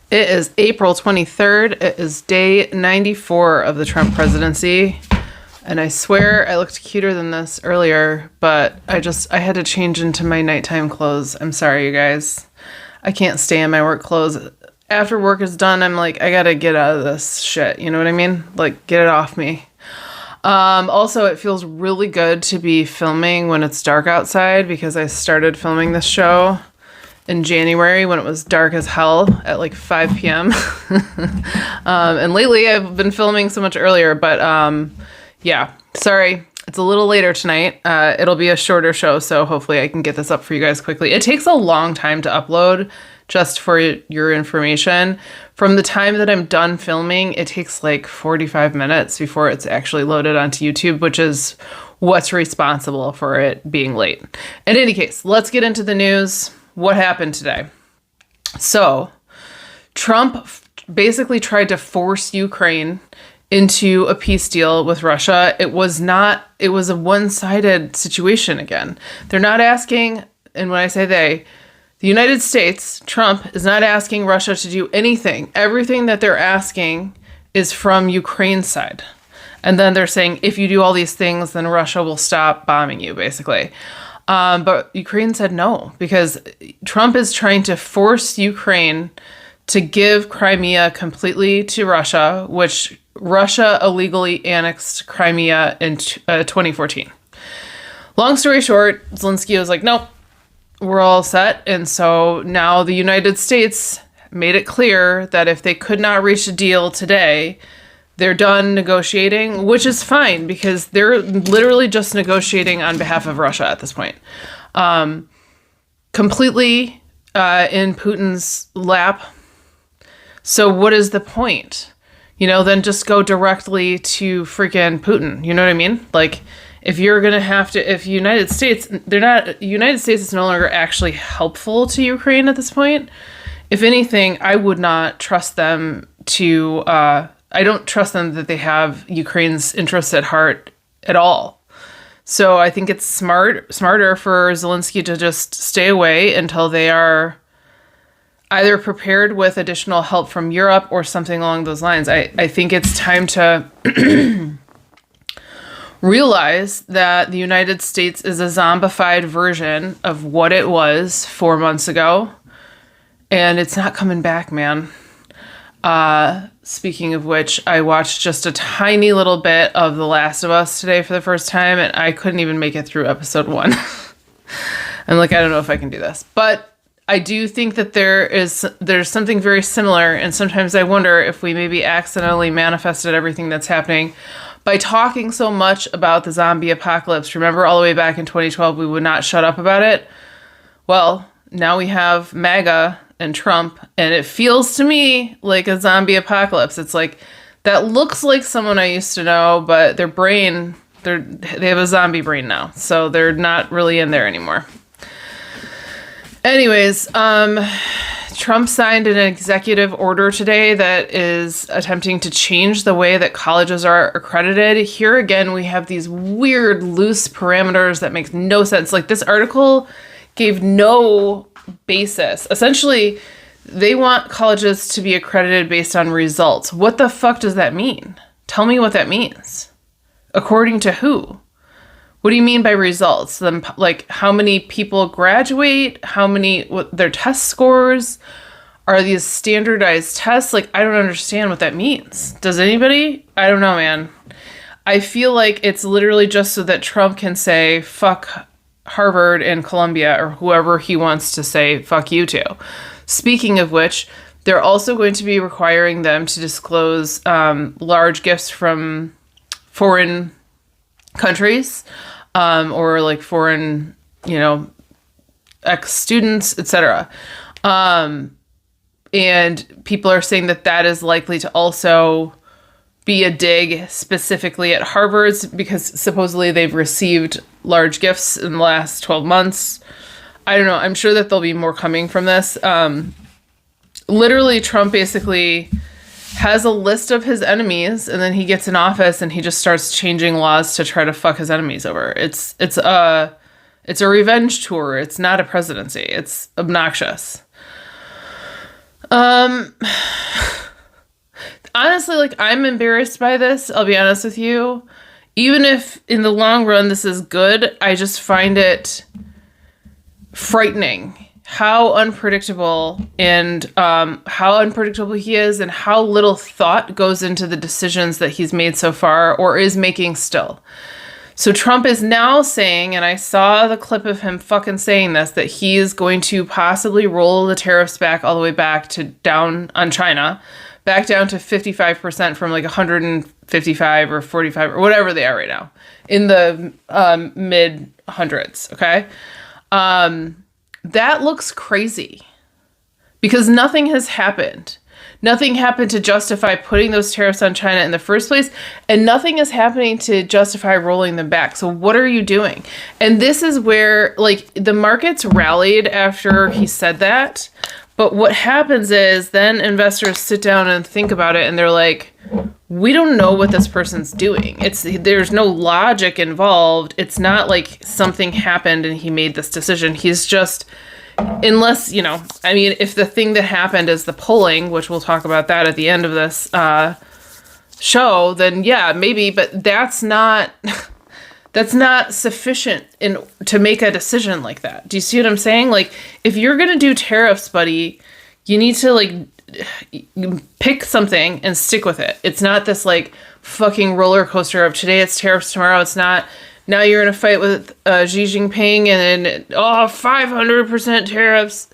It is April 23rd. It is day 94 of the Trump presidency. And I swear I looked cuter than this earlier, but I had to change into my nighttime clothes. I'm sorry, you guys. I can't stay in my work clothes. After work is done, I'm like, I gotta get out of this shit. You know what I mean? Like, get it off me. Also, it feels really good to be filming when it's dark outside because I started filming this show in January when it was dark as hell at like 5 p.m. And lately I've been filming so much earlier, but yeah, sorry. It's a little later tonight. It'll be a shorter show, so hopefully I can get this up for you guys quickly. It takes a long time to upload, just for your information. From the time that I'm done filming, it takes like 45 minutes before it's actually loaded onto YouTube, which is what's responsible for it being late. In any case, let's get into the news. What happened today? So, Trump basically tried to force Ukraine into a peace deal with Russia. It was a one-sided situation again. They're not asking, and when I say they, the United States, Trump, is not asking Russia to do anything. Everything that they're asking is from Ukraine's side. And then they're saying, if you do all these things, then Russia will stop bombing you, basically. But Ukraine said no, because Trump is trying to force Ukraine to give Crimea completely to Russia, which Russia illegally annexed Crimea in 2014. Long story short, Zelensky was like, nope, we're all set. And so now the United States made it clear that if they could not reach a deal today, they're done negotiating, which is fine because they're literally just negotiating on behalf of Russia at this point. Completely in Putin's lap. So what is the point? Then just go directly to freaking Putin. You know what I mean? Like, if you're going to have to, if United States is no longer actually helpful to Ukraine at this point. If anything, I would not trust them to, I don't trust them that they have Ukraine's interests at heart at all. So I think it's smarter for Zelensky to just stay away until they are either prepared with additional help from Europe or something along those lines. I think it's time to realize that the United States is a zombified version of what it was 4 months ago. And it's not coming back, man. Speaking of which, I watched just a tiny little bit of The Last of Us today for the first time, and I couldn't even make it through episode 1. I'm like, I don't know if I can do this. But I do think that there's something very similar, and sometimes I wonder if we maybe accidentally manifested everything that's happening by talking so much about the zombie apocalypse. Remember all the way back in 2012, we would not shut up about it? Well, now we have MAGA and Trump, and it feels to me like a zombie apocalypse. It's like, that looks like someone I used to know, but their brain, they have a zombie brain now, so they're not really in there anymore. Anyways, Trump signed an executive order today that is attempting to change the way that colleges are accredited. Here again, we have these weird loose parameters that make no sense. Like, this article gave no basis. Essentially, they want colleges to be accredited based on results. What the fuck does that mean? Tell me what that means. According to who? What do you mean by results? Like, how many people graduate? What their test scores? Are these standardized tests? Like, I don't understand what that means. Does anybody? I don't know, man. I feel like it's literally just so that Trump can say, fuck Harvard and Columbia, or whoever he wants to say fuck you to. Speaking of which, they're also going to be requiring them to disclose large gifts from foreign countries, or like foreign, ex-students, etc. And people are saying that is likely to also be a dig specifically at Harvard's, because supposedly they've received large gifts in the last 12 months. I don't know. I'm sure that there'll be more coming from this. Literally, Trump basically has a list of his enemies, and then he gets in office and he just starts changing laws to try to fuck his enemies over. It's a revenge tour. It's not a presidency. It's obnoxious. Um, honestly, like, I'm embarrassed by this. I'll be honest with you. Even if in the long run this is good, I just find it frightening how unpredictable and how unpredictable he is, and how little thought goes into the decisions that he's made so far or is making still. So Trump is now saying, and I saw the clip of him fucking saying this, that he is going to possibly roll the tariffs back all the way back to down on China, back down to 55% from like 155 or 45 or whatever they are right now in the mid hundreds. Okay. That looks crazy because nothing has happened. Nothing happened to justify putting those tariffs on China in the first place, and nothing is happening to justify rolling them back. So what are you doing? And this is where, like, the markets rallied after he said that. But what happens is then investors sit down and think about it, and they're like, we don't know what this person's doing. There's no logic involved. It's not like something happened and he made this decision. He's just, unless, I mean, if the thing that happened is the polling, which we'll talk about that at the end of this show, then yeah, maybe, but that's not sufficient to make a decision like that. Do you see what I'm saying? Like, if you're going to do tariffs, buddy, you need to, like, pick something and stick with it. It's not this, like, fucking roller coaster of today it's tariffs, tomorrow it's not. Now you're in a fight with Xi Jinping and 500% tariffs.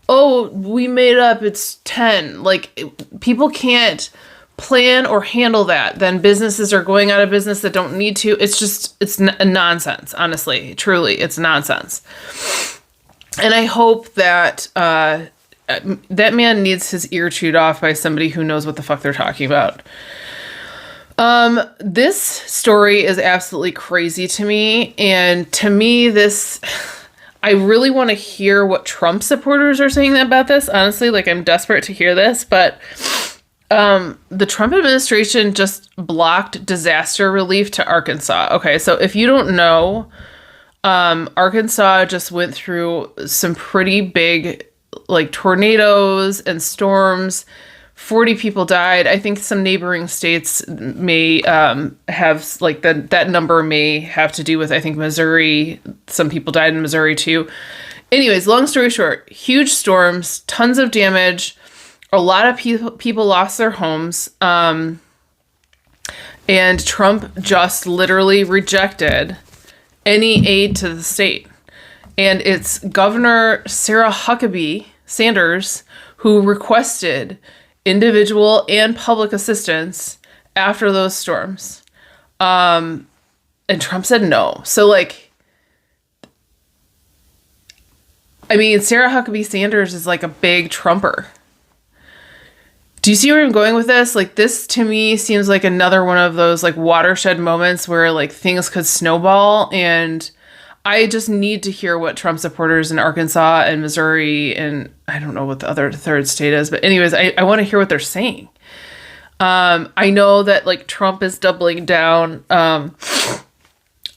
Oh, we made up, it's 10. Like, people can't plan or handle that. Then businesses are going out of business that don't need to. It's nonsense, honestly. Truly, it's nonsense. And I hope that that man needs his ear chewed off by somebody who knows what the fuck they're talking about. This story is absolutely crazy to me. And to me, I really want to hear what Trump supporters are saying about this. Honestly, like, I'm desperate to hear this, but the Trump administration just blocked disaster relief to Arkansas. Okay, so if you don't know, Arkansas just went through some pretty big, like, tornadoes and storms. 40 people died. I think some neighboring states may have, like, that number may have to do with, I think, Missouri. Some people died in Missouri too. Anyways, long story short, huge storms, tons of damage. A lot of people lost their homes. And Trump just literally rejected any aid to the state. And it's Governor Sarah Huckabee Sanders who requested individual and public assistance after those storms. And Trump said no. So, like, I mean, Sarah Huckabee Sanders is like a big Trumper. Do you see where I'm going with this? Like, this to me seems like another one of those, like, watershed moments where, like, things could snowball. And I just need to hear what Trump supporters in Arkansas and Missouri, and I don't know what the other third state is, but anyways, I want to hear what they're saying. I know that, like, Trump is doubling down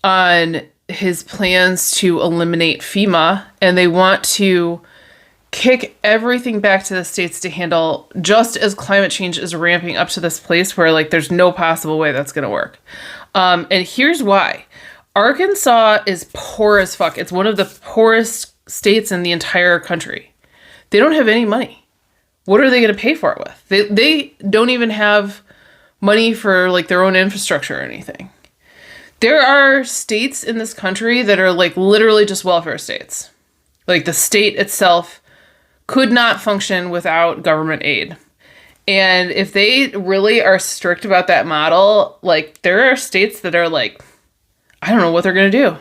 on his plans to eliminate FEMA, and they want to kick everything back to the states to handle, just as climate change is ramping up to this place where, like, there's no possible way that's going to work. And here's why. Arkansas is poor as fuck. It's one of the poorest states in the entire country. They don't have any money. What are they going to pay for it with? They don't even have money for, like, their own infrastructure or anything. There are states in this country that are, like, literally just welfare states. Like, the state itself could not function without government aid. And if they really are strict about that model, like, there are states that are like, I don't know what they're going to do.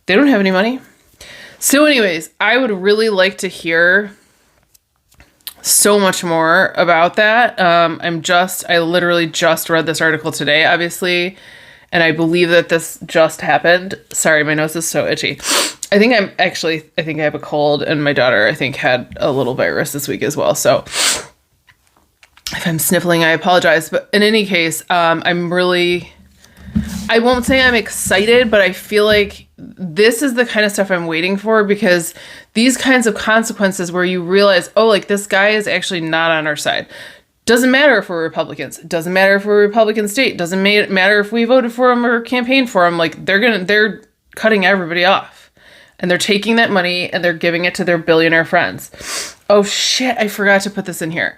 They don't have any money. So anyways, I would really like to hear so much more about that. I literally just read this article today, obviously, and I believe that this just happened. Sorry, my nose is so itchy. I think I have a cold, and my daughter, I think, had a little virus this week as well. So if I'm sniffling, I apologize. But in any case, I won't say I'm excited, but I feel like this is the kind of stuff I'm waiting for, because these kinds of consequences where you realize, oh, like this guy is actually not on our side. Doesn't matter if we're Republicans. Doesn't matter if we're a Republican state. Doesn't matter if we voted for him or campaigned for him. Like they're cutting everybody off, and they're taking that money and they're giving it to their billionaire friends. Oh shit! I forgot to put this in here.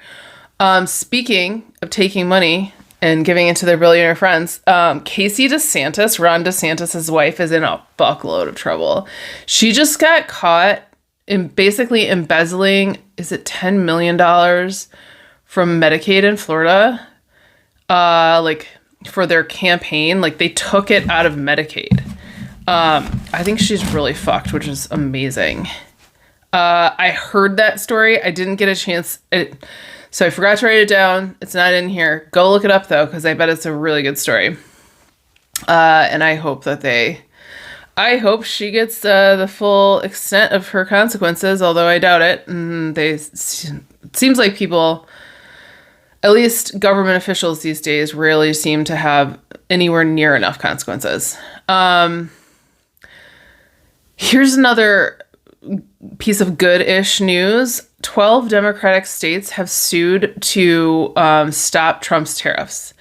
Speaking of taking money and giving it to their billionaire friends, Casey DeSantis, Ron DeSantis' wife, is in a fuckload of trouble. She just got caught in basically embezzling, is it $10 million from Medicaid in Florida? Like for their campaign, like they took it out of Medicaid. I think she's really fucked, which is amazing. I heard that story. I didn't get a chance. So I forgot to write it down. It's not in here. Go look it up though, because I bet it's a really good story. And I hope she gets the full extent of her consequences, although I doubt it. It seems like people, at least government officials these days, rarely seem to have anywhere near enough consequences. Here's another piece of good-ish news. 12 Democratic states have sued to stop Trump's tariffs.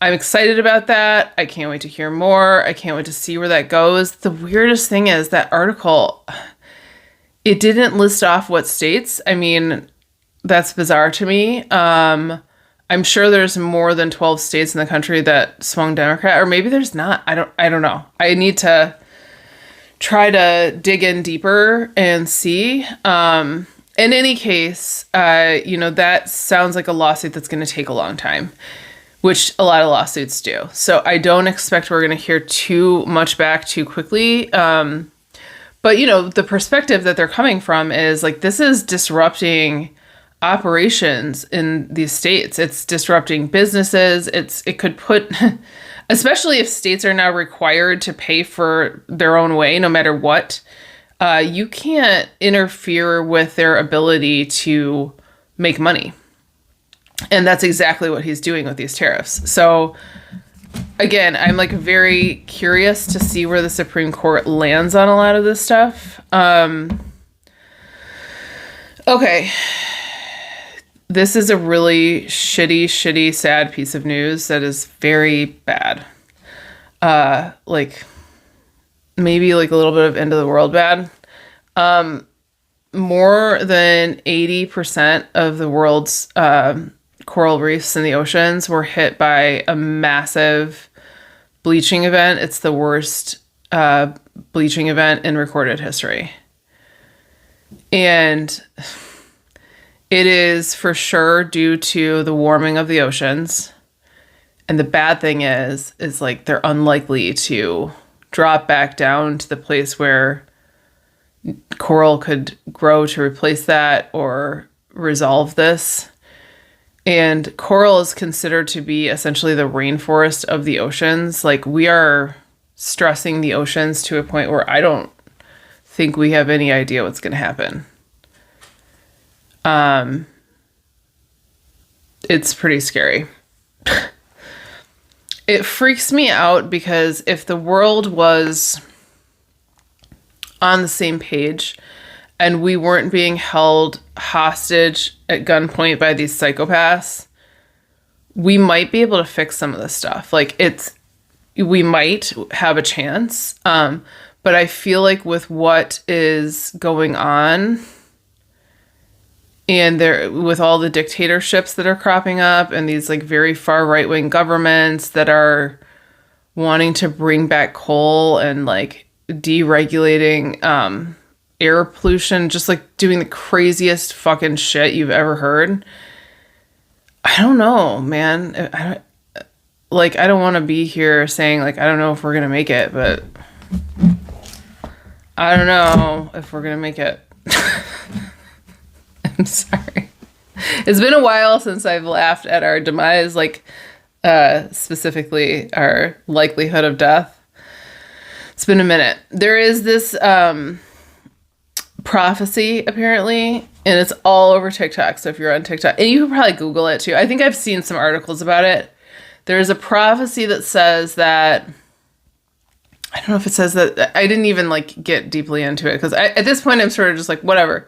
I'm excited about that. I can't wait to hear more. I can't wait to see where that goes. The weirdest thing is that article, it didn't list off what states. I mean, that's bizarre to me. I'm sure there's more than 12 states in the country that swung Democrat, or maybe there's not. I don't know. I need to try to dig in deeper and see. In any case, that sounds like a lawsuit that's going to take a long time, which a lot of lawsuits do. So I don't expect we're going to hear too much back too quickly. But, the perspective that they're coming from is like, this is disrupting operations in these states. It's disrupting businesses. It could put, especially if states are now required to pay for their own way, no matter what. You can't interfere with their ability to make money. And that's exactly what he's doing with these tariffs. So again, I'm like very curious to see where the Supreme Court lands on a lot of this stuff. Okay. This is a really shitty, sad piece of news that is very bad. Maybe like a little bit of end of the world bad. More than 80% of the world's coral reefs in the oceans were hit by a massive bleaching event. It's the worst bleaching event in recorded history. And it is for sure due to the warming of the oceans. And the bad thing is like they're unlikely to drop back down to the place where coral could grow to replace that or resolve this. And coral is considered to be essentially the rainforest of the oceans. Like, we are stressing the oceans to a point where I don't think we have any idea what's going to happen. It's pretty scary. It freaks me out because if the world was on the same page and we weren't being held hostage at gunpoint by these psychopaths, we might be able to fix some of this stuff. Like, we might have a chance. But I feel like with what is going on and with all the dictatorships that are cropping up and these like very far right-wing governments that are wanting to bring back coal and like deregulating air pollution, just like doing the craziest fucking shit you've ever heard. I don't know, man. I don't want to be here saying like, I don't know if we're going to make it, but I don't know if we're going to make it. I'm sorry. It's been a while since I've laughed at our demise, like specifically our likelihood of death. It's been a minute. There is this prophecy, apparently, and it's all over TikTok. So if you're on TikTok, and you can probably Google it too. I think I've seen some articles about it. There's a prophecy that says that I don't know if it says that. I didn't even like get deeply into it because at this point I'm sort of just like, whatever.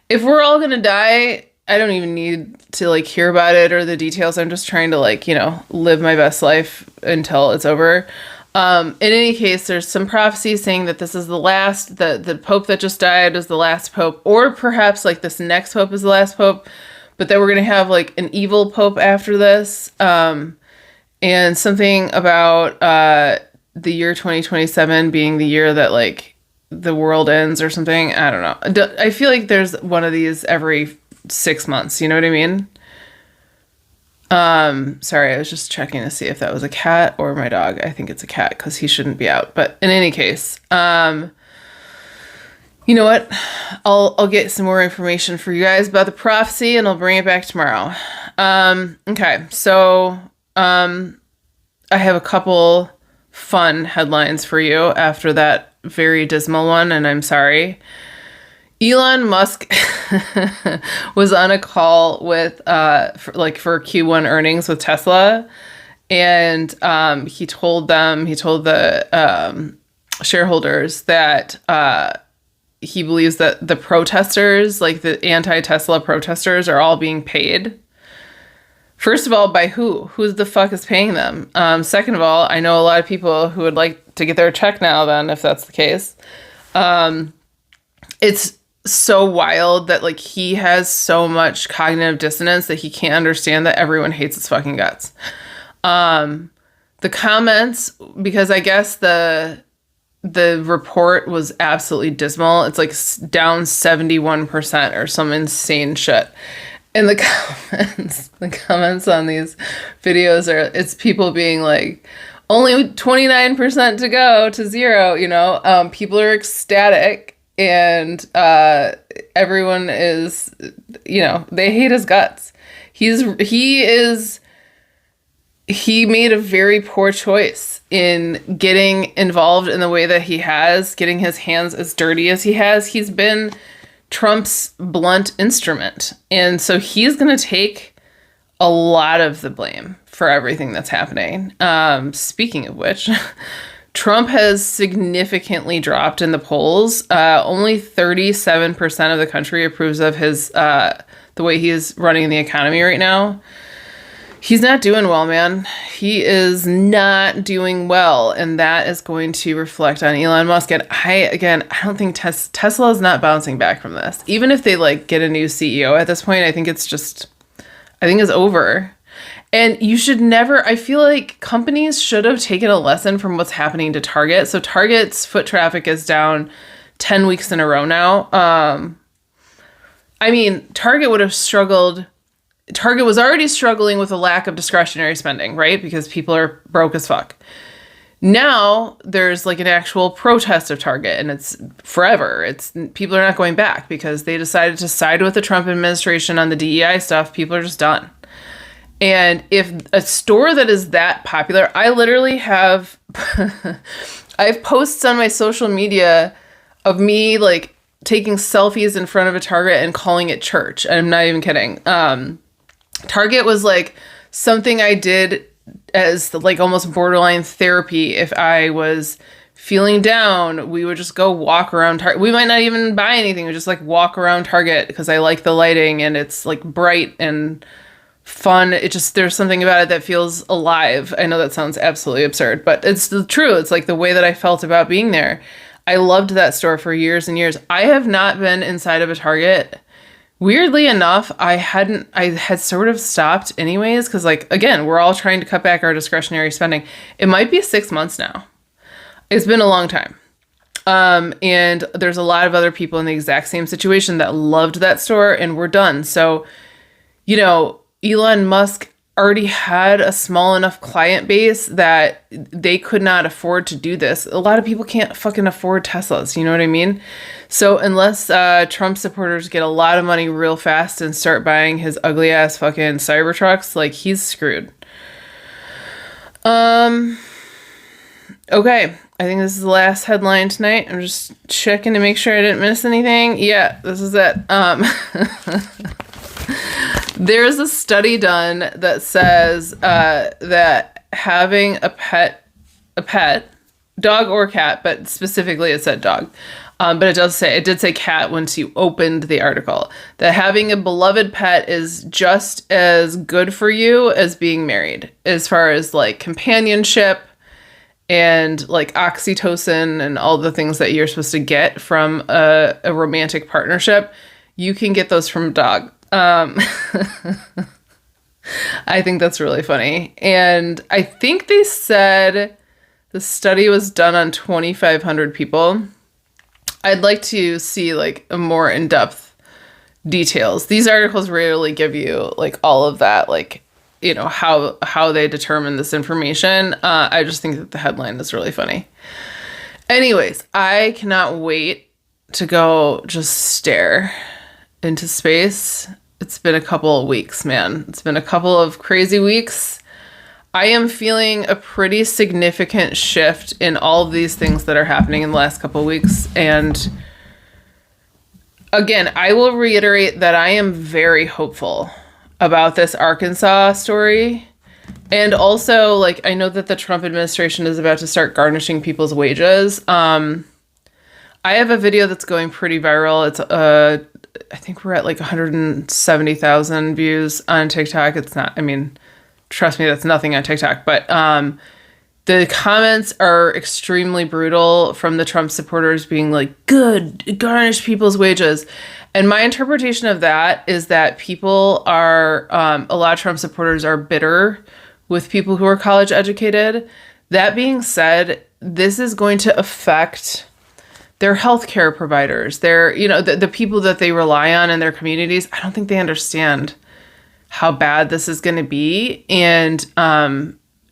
If we're all gonna die, I don't even need to like hear about it or the details. I'm just trying to like, live my best life until it's over. In any case, there's some prophecy saying that this is the last, the Pope that just died is the last Pope, or perhaps like this next Pope is the last Pope, but that we're going to have like an evil Pope after this. And something about the year 2027 being the year that like the world ends or something. I don't know. I feel like there's one of these every 6 months. You know what I mean? Sorry, I was just checking to see if that was a cat or my dog. I think it's a cat because he shouldn't be out. But in any case, you know what? I'll get some more information for you guys about the prophecy and I'll bring it back tomorrow. Okay, so I have a couple fun headlines for you after that very dismal one, and I'm sorry. Elon Musk was on a call with for Q1 earnings with Tesla, and he told the shareholders that he believes that the protesters, like the anti-Tesla protesters, are all being paid. First of all, by who? Who the fuck is paying them? Second of all, I know a lot of people who would like to get their check now then, if that's the case. It's so wild that like he has so much cognitive dissonance that he can't understand that everyone hates his fucking guts. The comments, because I guess the report was absolutely dismal. It's like down 71% or some insane shit. And the comments on these videos it's people being like, only 29% to go to zero, people are ecstatic. And everyone is, they hate his guts. He made a very poor choice in getting involved in the way that he has, getting his hands as dirty as he has. He's been Trump's blunt instrument. And so he's going to take a lot of the blame for everything that's happening. Speaking of which, Trump has significantly dropped in the polls. Only 37% of the country approves of his the way he is running the economy right now. He's not doing well, man. He is not doing well, and that is going to reflect on Elon Musk. And I don't think Tesla is not bouncing back from this. Even if they like get a new CEO at this point, I think it's over. And you should never, I feel like companies should have taken a lesson from what's happening to Target. So Target's foot traffic is down 10 weeks in a row now. Target would have struggled. Target was already struggling with a lack of discretionary spending, right? Because people are broke as fuck. Now there's like an actual protest of Target, and it's forever. People are not going back because they decided to side with the Trump administration on the DEI stuff. People are just done. And if a store that is that popular, I literally have, I have posts on my social media of me like taking selfies in front of a Target and calling it church. I'm not even kidding. Target was like something I did as like almost borderline therapy. If I was feeling down, we would just go walk around Target. We might not even buy anything. We just like walk around Target because I like the lighting and it's like bright and fun. There's something about it that feels alive. I know that sounds absolutely absurd, but it's the truth. It's like the way that I felt about being there. I loved that store for years and years. I have not been inside of a Target. Weirdly enough, I had sort of stopped anyways, because like, again, we're all trying to cut back our discretionary spending. It might be 6 months now. It's been a long time. And there's a lot of other people in the exact same situation that loved that store and were done. So, Elon Musk already had a small enough client base that they could not afford to do this. A lot of people can't fucking afford Teslas. You know what I mean? So unless Trump supporters get a lot of money real fast and start buying his ugly ass fucking Cybertrucks, like he's screwed. Okay. I think this is the last headline tonight. I'm just checking to make sure I didn't miss anything. Yeah, this is it. There's a study done that says that having a pet dog or cat, but specifically it said dog. But it did say cat once you opened the article, that having a beloved pet is just as good for you as being married, as far as like companionship and like oxytocin and all the things that you're supposed to get from a romantic partnership. You can get those from a dog. I think that's really funny. And I think they said the study was done on 2,500 people. I'd like to see like a more in-depth details. These articles rarely give you like all of that, like, you know, how they determine this information. I just think that the headline is really funny. Anyways, I cannot wait to go just stare into space. It's been a couple of weeks, man. It's been a couple of crazy weeks. I am feeling a pretty significant shift in all of these things that are happening in the last couple of weeks. And again, I will reiterate that I am very hopeful about this Arkansas story. And also, like, I know that the Trump administration is about to start garnishing people's wages. I have a video that's going pretty viral. It's I think we're at like 170,000 views on TikTok. It's not, I mean, trust me, that's nothing on TikTok. But the comments are extremely brutal from the Trump supporters being like, good, garnish people's wages. And my interpretation of that is that people are, a lot of Trump supporters are bitter with people who are college educated. That being said, this is going to affect their healthcare providers, their, you know, the people that they rely on in their communities. I don't think they understand how bad this is going to be. And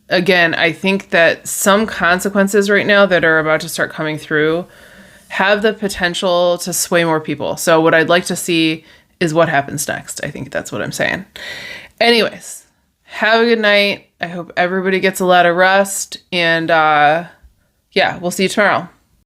again, I think that some consequences right now that are about to start coming through have the potential to sway more people. So what I'd like to see is what happens next. I think that's what I'm saying. Anyways, have a good night. I hope everybody gets a lot of rest. And yeah, we'll see you tomorrow.